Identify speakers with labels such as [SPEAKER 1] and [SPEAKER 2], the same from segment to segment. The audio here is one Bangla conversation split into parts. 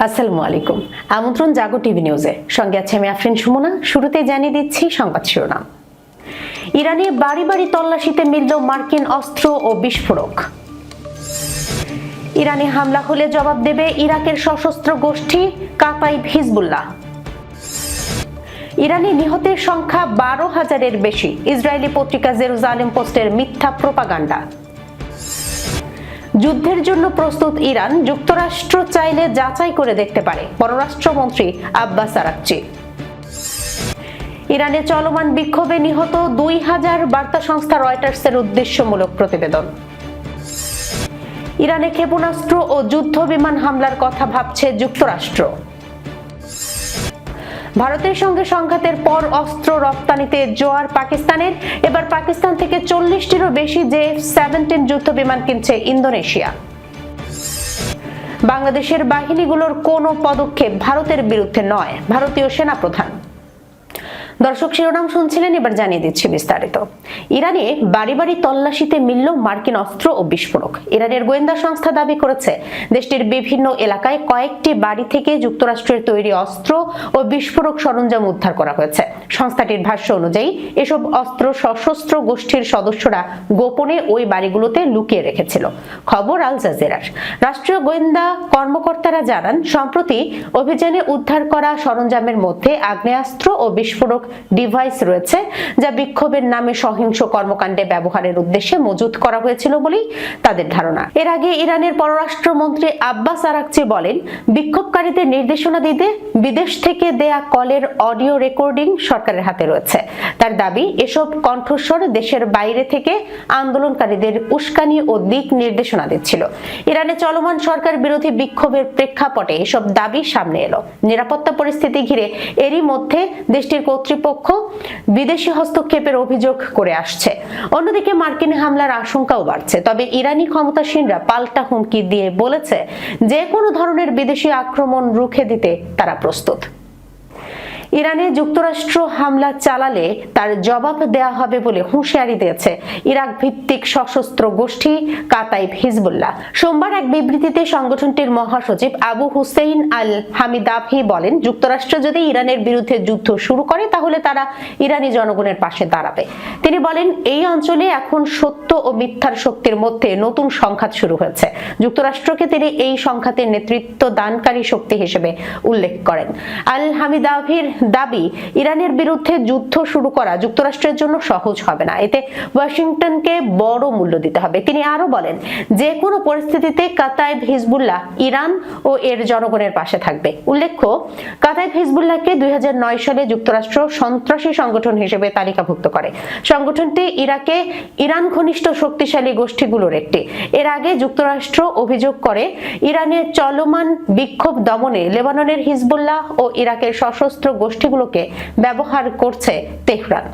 [SPEAKER 1] আসসালামু আলাইকুম। আমন্ত্রণ জাগো টিভি নিউজে, সঙ্গে আছে আমি আফরিন সুমনা। শুরুতে জানিয়ে দিচ্ছি সংবাদ শিরোনাম। ইরানে বাড়ি বাড়ি তল্লাশিতে মিলল মার্কিন অস্ত্র ও বিস্ফোরক। ইরানে হামলা হলে জবাব দেবে ইরাকের সশস্ত্র গোষ্ঠী কাতাইব হিজবুল্লাহ। ইরানে নিহতের সংখ্যা 12,000-এর বেশি, ইসরায়েলি পত্রিকা জেরুজালেম পোস্টের মিথ্যা প্রোপাগান্ডা। যুদ্ধের জন্য প্রস্তুত ইরান, যুক্তরাষ্ট্র চাইলে যাচাই করে দেখতে পারে, পররাষ্ট্রমন্ত্রী আব্বাস আরাকচি। ইরানে চলমান বিক্ষোভে নিহত 2000, বার্তা সংস্থা রয়টার্সের উদ্দেশ্যমূলক প্রতিবেদন। ইরানে ক্ষেপণাস্ত্র ও যুদ্ধ বিমান হামলার কথা ভাবছে যুক্তরাষ্ট্র। ভারতের সঙ্গে সংঘাতের পর অস্ত্র রপ্তানিতে জোয়ার পাকিস্তানের। এবার পাকিস্তান থেকে 40টিরও বেশি JF-17 যুদ্ধ বিমান কিনছে ইন্দোনেশিয়া। বাংলাদেশের বাহিনীগুলোর কোনো পদক্ষেপ ভারতের বিরুদ্ধে নয়, ভারতীয় সেনাপ্রধান। দর্শক, শিরোনাম শুনছিলেন, এবার জানিয়ে দিচ্ছি বিস্তারিত। ইরানে বাড়ি বাড়ি তল্লাশিতে মিলল মার্কিন অস্ত্র ও বিস্ফোরক। ইরানের গোয়েন্দা সংস্থা দাবি করেছে, দেশটির বিভিন্ন এলাকায় কয়েকটি বাড়ি থেকে যুক্তরাষ্ট্রের তৈরি অস্ত্র ও বিস্ফোরক সরঞ্জাম উদ্ধার করা হয়েছে। সংস্থাটির ভাষ্য অনুযায়ী এসব অস্ত্র সশস্ত্র গোষ্ঠীর সদস্যরা গোপনে ওই বাড়িগুলোতে লুকিয়ে রেখেছিল। খবর আল জাজিরার। রাষ্ট্রীয় গোয়েন্দা কর্মকর্তারা জানান, সম্প্রতি অভিযানে উদ্ধার করা সরঞ্জামের মধ্যে আগ্নেয়াস্ত্র ও বিস্ফোরক ডিভাইস রয়েছে, যা বিক্ষোভের নামে সহিংস কর্মকাণ্ডে ব্যবহারের উদ্দেশ্যে মজুত করা হয়েছিল বলেই তাদের ধারণা। এর আগে ইরানের পররাষ্ট্রমন্ত্রী আব্বাস আরাকচি বলেন, বিক্ষোভকারীদের নির্দেশনা দিতে বিদেশ থেকে দেয়া কলের অডিও রেকর্ডিং সরকারের হাতে রয়েছে। তার দাবি, এসব কণ্ঠস্বর দেশের বাইরে থেকে আন্দোলনকারীদের উস্কানি ও দিক নির্দেশনা দিচ্ছিল। ইরানে চলমান সরকার বিরোধী বিক্ষোভের প্রেক্ষাপটে এসব দাবি সামনে এলো। নিরাপত্তা পরিস্থিতি ঘিরে এরই মধ্যে দেশটির কর্তৃপক্ষ বিদেশি হস্তক্ষেপের অভিযোগ করে আসছে। অন্যদিকে মার্কিন হামলার আশঙ্কাও বাড়ছে। তবে ইরানি ক্ষমতাসীনরা পাল্টা হুমকি দিয়ে বলেছে, যে কোনো ধরনের বিদেশি আক্রমণ রুখে দিতে তারা প্রস্তুত। ইরানে যুক্তরাষ্ট্র হামলা চালালে তার জবাব দেয়া হবে বলে হুঁশিয়ারি দিয়েছে ইরাক ভিত্তিক সশস্ত্র গোষ্ঠী কাতাইব হিজবুল্লাহ। সোমবার এক বিবৃতিতে সংগঠনটির মহাসচিব আবু হুসেইন আল হামিদাভি বলেন, যুক্তরাষ্ট্র যদি ইরানের বিরুদ্ধে যুদ্ধ শুরু করে তাহলে তারা ইরানি জনগণের পাশে দাঁড়াবে। তিনি বলেন, এই অঞ্চলে এখন সত্য ও মিথ্যার শক্তির মধ্যে নতুন সংঘাত শুরু হয়েছে। যুক্তরাষ্ট্রকে তিনি এই সংঘাতের নেতৃত্ব দানকারী শক্তি হিসেবে উল্লেখ করেন। আল হামিদাভির দাবি, ইরানের বিরুদ্ধে যুদ্ধ শুরু করা যুক্তরাষ্ট্রের জন্য সহজ হবে না। এতে ওয়াশিংটনকে বড় মূল্য দিতে হবে। তিনি আরো বলেন, যে কোনো পরিস্থিতিতে কাতাইব হিজবুল্লাহ ইরান ও এর জনগণের পাশে থাকবে। উল্লেখ্য, কাতাইব হিজবুল্লাহকে 2009 সালে যুক্তরাষ্ট্র সন্ত্রাসী সংগঠন হিসেবে তালিকাভুক্ত করে। সংগঠনটি ইরাকে ইরান ঘনিষ্ঠ শক্তিশালী গোষ্ঠীগুলোর একটি। এর আগে যুক্তরাষ্ট্র অভিযোগ করে, ইরানের চলমান বিক্ষোভ দমনে লেবাননের হিজবুল্লাহ ও ইরাকের সশস্ত্র গোষ্ঠীগুলোকে ব্যবহার করছে তেহরান।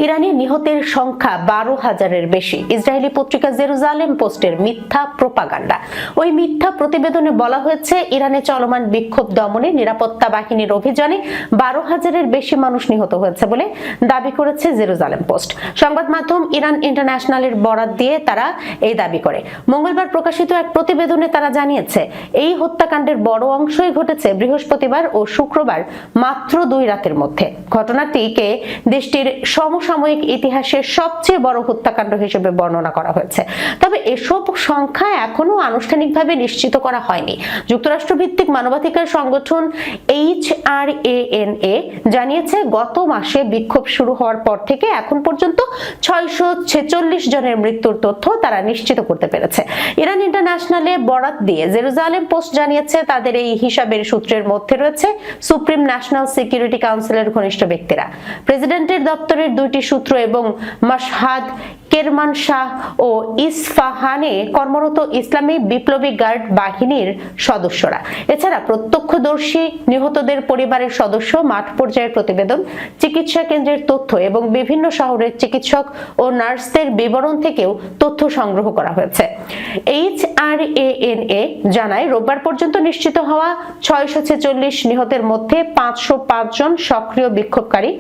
[SPEAKER 1] ইরানে নিহতের সংখ্যা 12,000-এর বেশি, ইসরায়েলি পত্রিকা জেরুজালেম পোস্টের মিথ্যা প্রোপাগান্ডা। ওই মিথ্যা প্রতিবেদনে বলা হয়েছে, ইরানে চলমান বিক্ষোভ দমনে নিরাপত্তা বাহিনীর অভিযানে 12,000-এর বেশি মানুষ নিহত হয়েছে বলে দাবি করেছে জেরুজালেম পোস্ট। সংবাদ মাধ্যম ইরান ইন্টারন্যাশনালের বরাত দিয়ে তারা এই দাবি করে। মঙ্গলবার প্রকাশিত এক প্রতিবেদনে তারা জানিয়েছে, এই হত্যাকাণ্ডের বড় অংশই ঘটেছে বৃহস্পতিবার ও শুক্রবার, মাত্র 2 রাতের মধ্যে। ঘটনাটিকে দেশটির সমসাময়িক ইতিহাসের সবচেয়ে বড় হত্যাকাণ্ড হিসেবে বর্ণনা করা হয়েছে। তবে এসব সংখ্যা এখনো আনুষ্ঠানিকভাবে নিশ্চিত করা হয়নি। যুক্তরাষ্ট্র ভিত্তিক মানবাধিকার সংগঠন HRANA জানিয়েছে, গত মাসে বিক্ষোভ শুরু হওয়ার পর থেকে এখন পর্যন্ত 646 জনের মৃত্যুর তথ্য তারা নিশ্চিত করতে পেরেছে। ইরান ইন্টারন্যাশনালে বরাত দিয়ে জেরুজালেম পোস্ট জানিয়েছে, তাদের এই হিসাবের সূত্রের মধ্যে রয়েছে সুপ্রিম ন্যাশনাল সিকিউরিটি কাউন্সিলের ঘনিষ্ঠ ব্যক্তিরা, প্রেসিডেন্টের দপ্তরের 2টি সূত্র এবং মাশহাদ, কেরমানশাহ ও ইসফাহানে কর্মরত ইসলামী বিপ্লবী গার্ড বাহিনীর সদস্যরা। এছাড়া প্রত্যক্ষদর্শী, নিহতদের পরিবারের সদস্য, মাঠ পর্যায়ের প্রতিবেদন, চিকিৎসা কেন্দ্রের তথ্য এবং বিভিন্ন শহরের চিকিৎসক ও নার্সদের বিবরণ থেকেও তথ্য সংগ্রহ করা হয়েছে। HRANA জানায়, রোববার পর্যন্ত নিশ্চিত হওয়া 646 নিহতের মধ্যে 505 জন সক্রিয় বিক্ষোভকারী,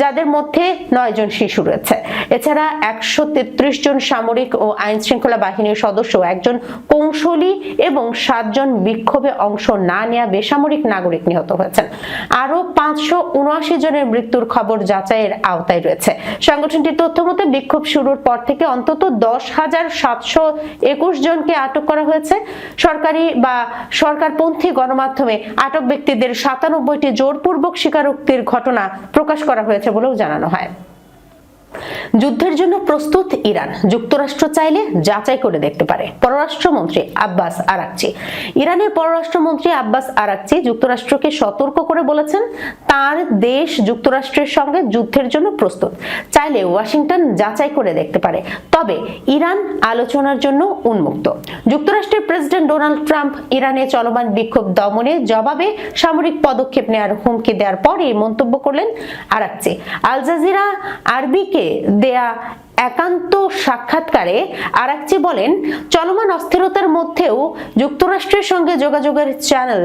[SPEAKER 1] যাদের মধ্যে 9 জন শিশু রয়েছে। এছাড়া 133 জন সামরিক ও আইন শৃঙ্খলা বাহিনীর সদস্য, একজন কৌশলী এবং 7 জন বিক্ষোভে অংশ না নেওয়া বেসামরিক নাগরিক নিহত হয়েছেন। আরো 579 জনের মৃত্যুর খবর যাচাইয়ের আওতায় রয়েছে। সংগঠনটির তথ্য মতে বিক্ষোভ শুরুর পর থেকে অন্তত 10,721 জনকে আটক করা হয়েছে। সরকারি বা সরকারপন্থী গণমাধ্যমে আটক ব্যক্তিদের 97টি জোরপূর্বক স্বীকারোক্তির ঘটনা প্রকাশ করা হয়েছে বলেও জানানো হয়। যুদ্ধের জন্য প্রস্তুত ইরান, যুক্তরাষ্ট্র চাইলে যাচাই করে দেখতে পারে। পররাষ্ট্রমন্ত্রী আব্বাস আরাকচি। ইরানের পররাষ্ট্রমন্ত্রী আব্বাস আরাকচি যুক্তরাষ্ট্রকে সতর্ক করে বলেছেন, তার দেশ যুক্তরাষ্ট্রের সঙ্গে যুদ্ধের জন্য প্রস্তুত, চাইলে ওয়াশিংটন যাচাই করে দেখতে পারে, তবে ইরান আলোচনার জন্য উন্মুক্ত। যুক্তরাষ্ট্রের প্রেসিডেন্ট ডোনাল্ড ট্রাম্প ইরানে চলমান বিক্ষোভ দমনে জবাবে সামরিক পদক্ষেপ নেওয়ার হুমকি দেওয়ার পর এই মন্তব্য করলেন আরাকচি। আল জাজিরা আরবিকে দেয়া একান্ত সাক্ষাৎকারে আরাকচি বলেন, চলমান অস্থিরতার মধ্যেও যুক্তরাষ্ট্রের সঙ্গে যোগাযোগের চ্যানেল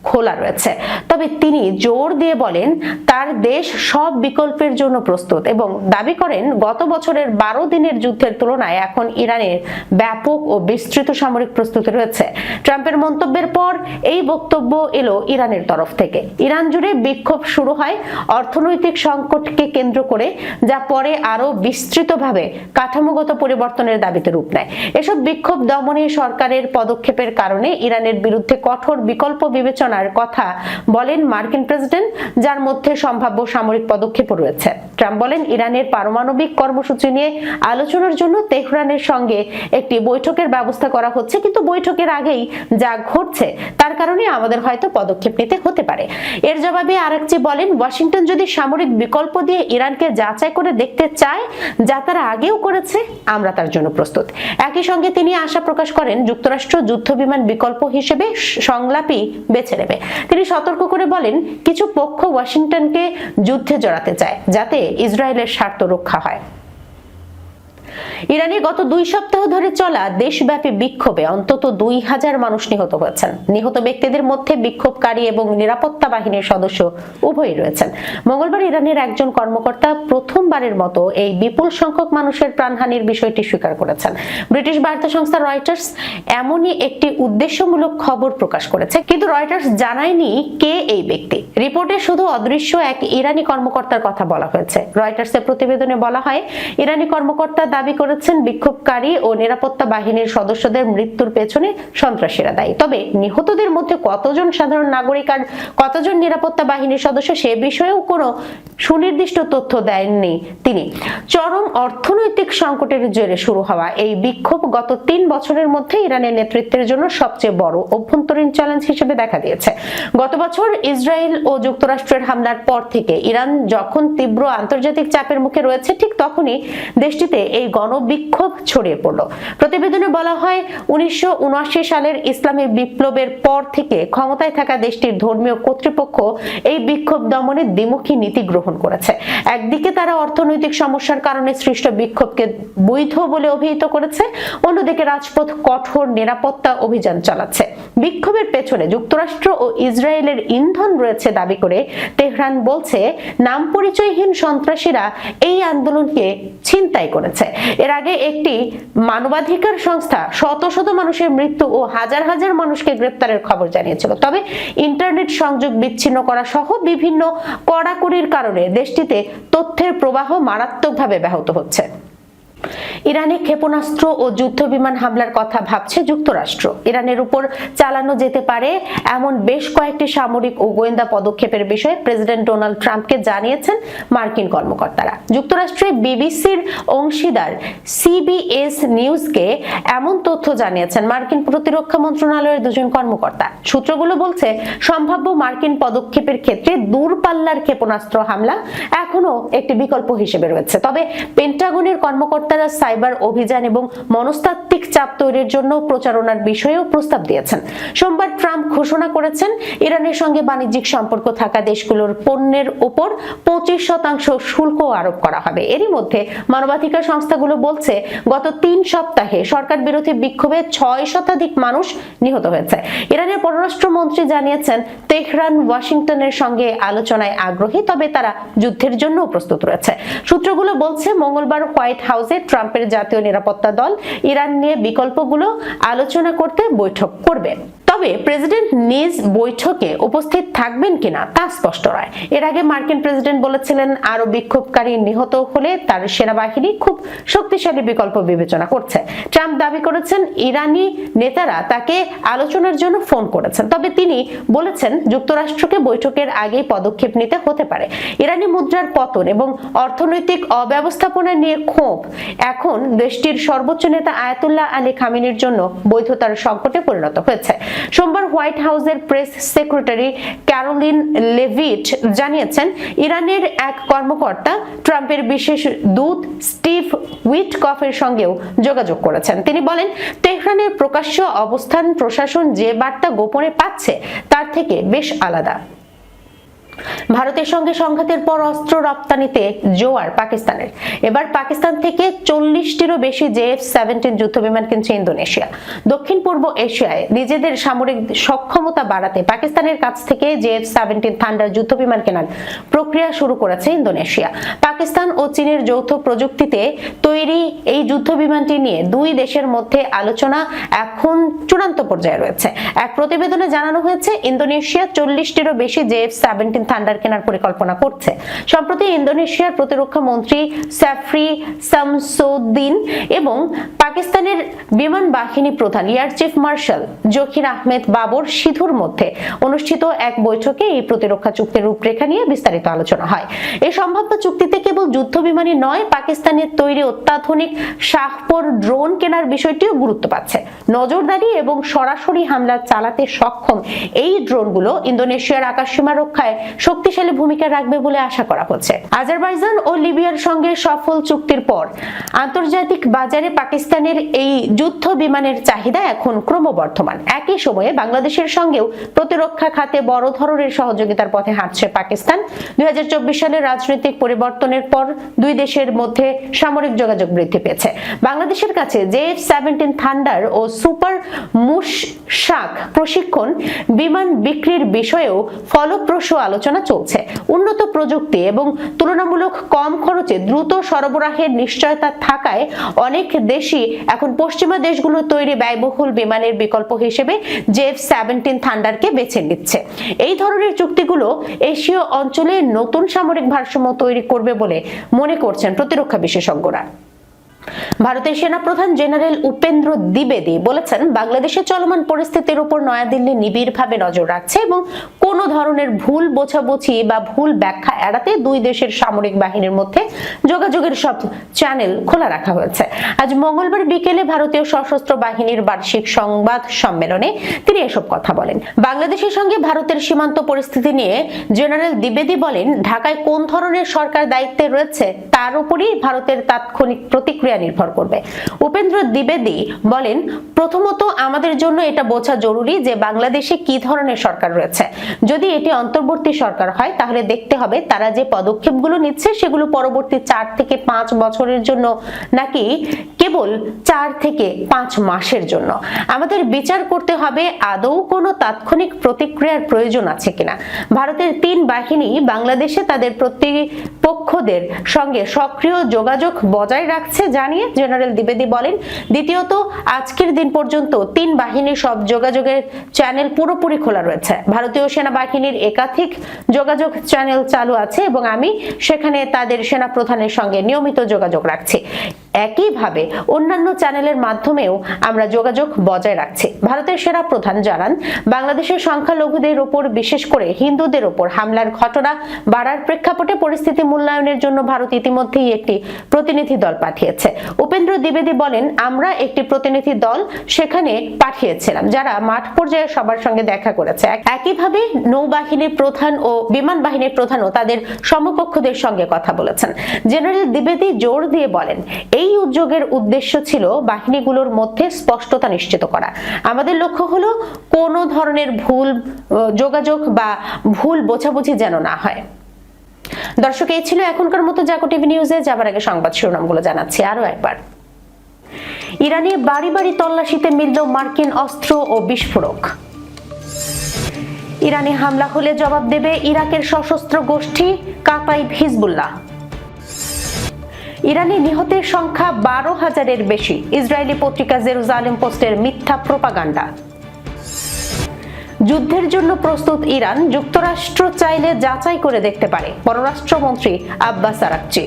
[SPEAKER 1] খোলা রয়েছে, তবে তিনি জোর দিয়ে বলেন তার দেশ সব বিকল্পের জন্য প্রস্তুত এবং দাবি করেন গত বছরের 12 দিনের যুদ্ধের তুলনায় এখন ইরানের ব্যাপক ও বিস্তৃত সামরিক প্রস্তুতি রয়েছে। ট্রাম্পের মন্তব্যের পর এই বক্তব্য এলো ইরানের তরফ থেকে। ইরান জুড়ে বিক্ষোভ শুরু হয় অর্থনৈতিক সংকটকে কেন্দ্র করে, যা পরে আরো বিস্তৃতভাবে কাঠামোগত পরিবর্তনের দাবিতে রূপ নেয়। এসব বিক্ষোভ দমনে সরকারের পদক্ষেপের কারণে ইরানের বিরুদ্ধে কঠোর বিকল্প বিবেচনার কথা বলেন মার্কিন প্রেসিডেন্ট, যার মধ্যে সম্ভাব্য সামরিক পদক্ষেপও রয়েছে। ট্রাম্প বলেন, ইরানের পারমাণবিক কর্মসূচি নিয়ে আলোচনার জন্য তেহরানের সঙ্গে একটি বৈঠকের ব্যবস্থা করা হচ্ছে, কিন্তু বৈঠকের আগেই যা ঘটছে তার কারণে আমাদের হয়তো পদক্ষেপ নিতে হতে পারে। এর জবাবে আরাকচি বলেন, ওয়াশিংটন যদি সামরিক বিকল্প দিয়ে ইরানকে যাচাই করে দেখতে চায়, যা তারা আগেও করেছে, আমরা তার জন্য প্রস্তুত। একই সঙ্গে তিনি আশা প্রকাশ করেন যুক্তরাষ্ট্র যুদ্ধবিমান বিকল্প হিসেবে সংলাপই বেছে নেবে। তিনি সতর্ক করে বলেন, কিছু পক্ষ ওয়াশিংটনকে যুদ্ধে জড়াতে চায় যাতে ইসরায়েলের স্বার্থ রক্ষা হয়। ইরানে গত 2 সপ্তাহ ধরে চলা দেশব্যাপী বিক্ষোভে অন্তত 2000 মানুষ নিহত হয়েছেন। নিহত ব্যক্তিদের মধ্যে বিক্ষোভকারী এবং নিরাপত্তা বাহিনীর সদস্য উভয়ই রয়েছেন। মঙ্গলবার ইরানের একজন কর্মকর্তা প্রথমবারের মতো এই বিপুল সংখ্যক মানুষের প্রাণহানির বিষয়টি স্বীকার করেছেন। ব্রিটিশ বার্তা সংস্থা রয়টার্স এমনই একটি উদ্দেশ্যমূলক খবর প্রকাশ করেছে, কিন্তু রয়টার্স জানায়নি কে এই ব্যক্তি। রিপোর্টে শুধু অদৃশ্য এক ইরানি কর্মকর্তার কথা বলা হয়েছে। রয়টার্সের প্রতিবেদনে বলা হয়, ইরানি কর্মকর্তা দাবি করেছেন বিক্ষোভকারী ও নিরাপত্তা বাহিনীর সদস্যদের মৃত্যুর পেছনে সন্ত্রাসীরা দায়ী। তবে নিহতদের মধ্যে কতজন সাধারণ নাগরিক আর কতজন নিরাপত্তা বাহিনীর সদস্য সে বিষয়েও কোনো সুনির্দিষ্ট তথ্য দেননি তিনি। চরম অর্থনৈতিক সংকটের জেরে শুরু হওয়া এই বিক্ষোভ গত 3 বছরের মধ্যে ইরানের নেতৃত্বের জন্য সবচেয়ে বড় অভ্যন্তরীণ চ্যালেঞ্জ হিসেবে দেখা দিয়েছে। গত বছর ইসরায়েল ও যুক্তরাষ্ট্রের হামলার পর থেকে ইরান যখন তীব্র আন্তর্জাতিক চাপের মুখে রয়েছে, ঠিক তখনই দেশটিতে এই গণবিক্ষোভ ছড়িয়ে পড়ল। প্রতিবেদনে বলা হয়, 1979 সালের ইসলামী বিপ্লবের পর থেকে ক্ষমতায় থাকা দেশটির ধর্মীয় কর্তৃপক্ষ এই বিক্ষোভ দমনে দ্বিমুখী নীতি গ্রহণ করেছে। একদিকে তারা অর্থনৈতিক সমস্যার কারণে সৃষ্ট বিক্ষোভকে বৈধ বলে অভিহিত করেছে, অন্যদিকে রাজপথ কঠোর নিরাপত্তা অভিযান চালাচ্ছে। বিক্ষোভের পেছনে যুক্তরাষ্ট্র ও ইসরায়েলের ইন্ধন রয়েছে দাবি করে তেহরান বলছে, নাম পরিচয়হীন সন্ত্রাসীরা এই আন্দোলনকে ছিনতাই করেছে। এর আগে একটি মানবাধিকার সংস্থা শত শত মানুষের মৃত্যু ও হাজার হাজার মানুষকে গ্রেপ্তারের খবর জানিয়েছিল। তবে ইন্টারনেট সংযোগ বিচ্ছিন্ন করা সহ বিভিন্ন কড়াকড়ির কারণে দেশটিতে তথ্যের প্রবাহ মারাত্মকভাবে ব্যাহত হচ্ছে। ইরানে ক্ষেপণাস্ত্র ও যুদ্ধবিমান হামলার কথা ভাবছে যুক্তরাষ্ট্র। ইরানের উপর চালানো যেতে পারে এমন বেশ কয়েকটি সামরিক ও গোয়েন্দা পদক্ষেপের বিষয়ে প্রেসিডেন্ট ডোনাল্ড ট্রাম্পকে জানিয়েছেন মার্কিন কর্মকর্তারা। যুক্তরাষ্ট্রের বিবিসির অংশীদার সিবিএস নিউজকে এমন তথ্য জানিয়েছেন মার্কিন প্রতিরক্ষা মন্ত্রণালয়ের 2 জন কর্মকর্তা। সূত্রগুলো বলছে, সম্ভাব্য মার্কিন পদক্ষেপের ক্ষেত্রে দূরপাল্লার ক্ষেপণাস্ত্র হামলা এখনো একটি বিকল্প হিসেবে রয়েছে। তবে পেন্টাগনের কর্মকর্তারা সাইবার অভিযান এবং মনস্তাত্ত্বিক চাপ তৈরির জন্য প্রচারণার বিষয়েও প্রস্তাব দিয়েছেন। সোমবার ট্রাম্প ঘোষণা করেছেন ইরানের সঙ্গে বাণিজ্যিক সম্পর্ক থাকা দেশগুলোর পণ্যের উপর 25% শুল্ক আরোপ করা হবে। এরই মধ্যে মানবাধিকার সংস্থাগুলো বলছে গত 3 সপ্তাহে সরকার বিরোধী বিক্ষোভে 6 শতাধিক মানুষ নিহত হয়েছে। ইরানের পররাষ্ট্রমন্ত্রী জানিয়েছেন তেহরান ওয়াশিংটনের সঙ্গে আলোচনায় আগ্রহী, তবে তারা যুদ্ধের জন্য প্রস্তুত রয়েছে। সূত্রগুলো বলছে মঙ্গলবার হোয়াইট হাউসে ট্রাম্পের জাতীয় নিরাপত্তা দল ইরান নিয়ে বিকল্পগুলো আলোচনা করতে বৈঠক করবে। তবে প্রেসিডেন্ট নিজ বৈঠকে উপস্থিত থাকবেন কিনা তা স্পষ্ট নয়। এর আগে মার্কিন প্রেসিডেন্ট বলেছিলেন আরো বিক্ষোভকারী নিহত হলে তার সেনাবাহিনী খুব শক্তিশালী বিকল্প বিবেচনা করছে। ট্রাম্প দাবি করেছেন ইরানি নেতারা তাকে আলোচনার জন্য ফোন করেছেন, তবে তিনি বলেছেন যুক্তরাষ্ট্রকে বৈঠকের আগেই পদক্ষেপ নিতে হতে পারে। ইরানি মুদ্রার পতন এবং অর্থনৈতিক অব্যবস্থাপনা নিয়ে ক্ষোভ এখন দেশটির সর্বোচ্চ নেতা আয়াতুল্লাহ আলী খামেনির জন্য বৈধতার সংকটে পরিণত হয়েছে। সোমবার হোয়াইট হাউসের প্রেস সেক্রেটারি ক্যারোলিন লেভিট জানিয়েছেন ইরানের এক কর্মকর্তা ট্রাম্পের বিশেষ দূত স্টিভ উইটকফের সঙ্গেও যোগাযোগ করেছেন। তিনি বলেন তেহরানের প্রকাশ্য অবস্থান প্রশাসন যে বার্তা গোপনে পাচ্ছে তার থেকে বেশ আলাদা। ভারতের সঙ্গে সংঘাতের পর অস্ত্র রপ্তানিতে জোয়ার পাকিস্তানের। এবার পাকিস্তান থেকে 40টিরও বেশি JF-17 যুদ্ধবিমান কিনছে ইন্দোনেশিয়া। দক্ষিণ পূর্ব এশিয়ায় নিজেদের সামরিক সক্ষমতা বাড়াতে পাকিস্তানের কাছ থেকে JF-17 থান্ডার যুদ্ধবিমান কেনার প্রক্রিয়া শুরু করেছে ইন্দোনেশিয়া। পাকিস্তান ও চীনের যৌথ প্রযুক্তিতে তৈরি এই যুদ্ধবিমানটি নিয়ে দুই দেশের মধ্যে আলোচনা এখন চূড়ান্ত পর্যায়ে রয়েছে। এক প্রতিবেদনে জানানো হয়েছে ইন্দোনেশিয়া 40টিরও বেশি JF-17 থান্ডার কেনার পরিকল্পনা করছে। সম্প্রতি ইন্দোনেশিয়ার প্রতিরক্ষা মন্ত্রী সাফরি শামসুদ্দিন এবং পাকিস্তানের বিমান বাহিনী প্রধান air chief marshal Zakir Ahmed Babar সিধুর মধ্যে অনুষ্ঠিত এক বৈঠকে এই প্রতিরক্ষা চুক্তির রূপরেখা নিয়ে বিস্তারিত আলোচনা হয়। এই সম্ভাব্য চুক্তিতে কেবল যুদ্ধ বিমানই নয়, পাকিস্তানের তৈরি অত্যাধুনিক শাহপর ড্রোন কেনার বিষয়টিও গুরুত্ব পাচ্ছে। নজরদারি এবং সরাসরি হামলা চালাতে সক্ষম এই ড্রোনগুলো ইন্দোনেশিয়ার আকাশসীমা রক্ষায় শক্তিশালী ভূমিকা রাখবে বলে আশা করা হচ্ছে। আজারবাইজান ও লিবিয়ার সঙ্গে সফল চুক্তির পর আন্তর্জাতিক বাজারে পাকিস্তানের এই যুদ্ধ বিমানের চাহিদা এখন ক্রমবর্ধমান। একই সময়ে বাংলাদেশের সঙ্গেও প্রতিরক্ষা খাতে বড় ধরনের সহযোগিতার পথে হাঁটছে পাকিস্তান। 2024 সালের রাজনৈতিক পরিবর্তনের পর দুই দেশের মধ্যে সামরিক যোগাযোগ বৃদ্ধি পেয়েছে। বাংলাদেশের কাছে JF-17 থান্ডার ও সুপার মুশাক প্রশিক্ষণ বিমান বিক্রির বিষয়েও ফলপ্রসূ আলোচনা চলছে। উন্নত প্রযুক্তি এবং তুলনামূলক কম খরচে দ্রুত সরবরাহের নিশ্চয়তা থাকায় অনেক দেশই এখন পশ্চিমা দেশগুলো তৈরি ব্যয়বহুল বিমানের বিকল্প হিসেবে JF-17 থান্ডারকে বেছে নিচ্ছে। এই ধরনের চুক্তিগুলো এশীয় অঞ্চলে নতুন সামরিক ভারসাম্য তৈরি করবে বলে মনে করছেন প্রতিরক্ষা বিশেষজ্ঞরা। ভারতের সেনাপ্রধান জেনারেল উপেন্দ্র দ্বিবেদী বলেছেন বাংলাদেশের চলমান পরিস্থিতির উপর নয়াদিল্লি নিবিড়ভাবে নজর রাখছে এবং কোনো ধরনের ভুল বোঝাবুঝি বা ভুল ব্যাখ্যা এড়াতে দুই দেশের সামরিক বাহিনীর মধ্যে যোগাযোগের সব চ্যানেল খোলা রাখা হয়েছে। আজ মঙ্গলবার বিকেলে ভারতীয় সশস্ত্র বাহিনীর বার্ষিক সংবাদ সম্মেলনে তিনি এসব কথা বলেন। বাংলাদেশের সঙ্গে ভারতের সীমান্ত পরিস্থিতি নিয়ে জেনারেল দ্বিবেদী বলেন ঢাকায় কোন ধরনের সরকার দায়িত্বে রয়েছে তার উপরই ভারতের তাৎক্ষণিক প্রতিক্রিয়া নির্ভর করবে। উপেন্দ্র দ্বিবেদী বলেন প্রথমত আমাদের জন্য এটা বোঝা জরুরি যে বাংলাদেশে কি ধরনের সরকার রয়েছে। যদি এটি অন্তর্বর্তী সরকার হয় তাহলে দেখতে হবে তারা যে পদক্ষেপগুলো নিচ্ছে সেগুলো পরবর্তী 4 থেকে 5 বছরের জন্য নাকি কেবল 4 থেকে 5 মাসের জন্য। আমাদের বিচার করতে হবে আদৌ কোনো তাৎক্ষণিক প্রতিক্রিয়ার প্রয়োজন আছে কিনা। ভারতের 3 বাহিনী বাংলাদেশে তাদের প্রতিপক্ষদের সঙ্গে সক্রিয় যোগাযোগ বজায় রাখছে জানিয়ে জেনারেল দ্বিবেদী বলেন দ্বিতীয়ত আজকের দিন পর্যন্ত 3 বাহিনীর সব যোগাযোগের চ্যানেল পুরোপুরি খোলা রয়েছে। ভারতীয় সেনাবাহিনীর একাধিক যোগাযোগ চ্যানেল চালু আছে এবং আমি সেখানে তাদের সেনাপ্রধানের সঙ্গে নিয়মিত যোগাযোগ রাখছি। একইভাবে অন্যান্য চ্যানেলের মাধ্যমেও আমরা যোগাযোগ বজায় রাখছি। ভারতের সেনাপ্রধান জানান বাংলাদেশের সংখ্যালঘুদের উপর বিশেষ করে হিন্দুদের উপর হামলার ঘটনা বাড়ার প্রেক্ষাপটে পরিস্থিতি মূল্যায়নের জন্য ভারত ইতিমধ্যেই একটি প্রতিনিধি দল পাঠিয়েছে। উপেন্দ্র দ্বিবেদী বলেন আমরা একটি প্রতিনিধি দল সেখানে পাঠিয়েছিলাম যারা মাঠ পর্যায়ে সবার সঙ্গে দেখা করেছে। একইভাবে নৌবাহিনীর প্রধান ও বিমান বাহিনীর প্রধানও তাদের সমকক্ষদের সঙ্গে কথা বলেছেন। জেনারেল দ্বিবেদী জোর দিয়ে বলেন এই উদ্যোগের উদ্দেশ্য ছিল বাহিনীগুলোর মধ্যে স্পষ্টতা নিশ্চিত করা। আমাদের লক্ষ্য হলো কোনো ধরনের ভুল যোগাযোগ বা ভুল বোঝাবুঝি যেন না হয়। দর্শক, এই ছিল এখনকার মতো জাগো টিভি নিউজে। যাবার আগে সংবাদ শিরোনামগুলো জানাচ্ছি আরো একবার। ইরানে বাড়ি বাড়ি তল্লাশিতে মিলল মার্কিন অস্ত্র ও বিস্ফোরক। ইরানে হামলা হলে জবাব দেবে ইরাকের সশস্ত্র গোষ্ঠী কাতাইব হিজবুল্লাহ। ইরানে নিহতের সংখ্যা 12,000-এর বেশি, ইসরায়েলি পত্রিকা জেরুজালেম পোস্টের মিথ্যা প্রোপাগান্ডা। যুদ্ধের জন্য প্রস্তুত ইরান, যুক্তরাষ্ট্র চাইলে যাচাই করে দেখতে পারে, পররাষ্ট্রমন্ত্রী আব্বাস আরাকচি।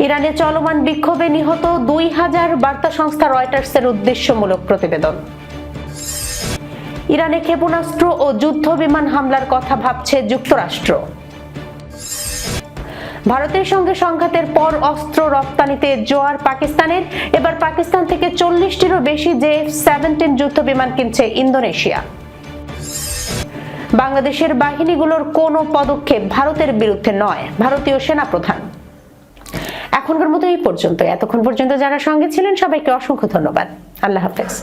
[SPEAKER 1] ইরানে চলমান বিক্ষোভে নিহত 2000, বার্তা সংস্থা রয়টার্সের উদ্দেশ্যমূলক প্রতিবেদন। ইরানে ক্ষেপণাস্ত্র ও যুদ্ধ বিমান হামলার কথা ভাবছে যুক্তরাষ্ট্র। ভারতের সঙ্গে সংঘাতের পর অস্ত্র রপ্তানিতে জোয়ার পাকিস্তানের, এবার পাকিস্তান থেকে 40টিরও বেশি JF-17 যুদ্ধ বিমান কিনছে ইন্দোনেশিয়া। বাংলাদেশের বাহিনীগুলোর কোনো পদক্ষেপ ভারতের বিরুদ্ধে নয়, ভারতীয় সেনাপ্রধান। এখনকার মতো এই পর্যন্ত। এতক্ষণ পর্যন্ত যারা সঙ্গে ছিলেন সবাইকে অসংখ্য ধন্যবাদ। আল্লাহ হাফেজ।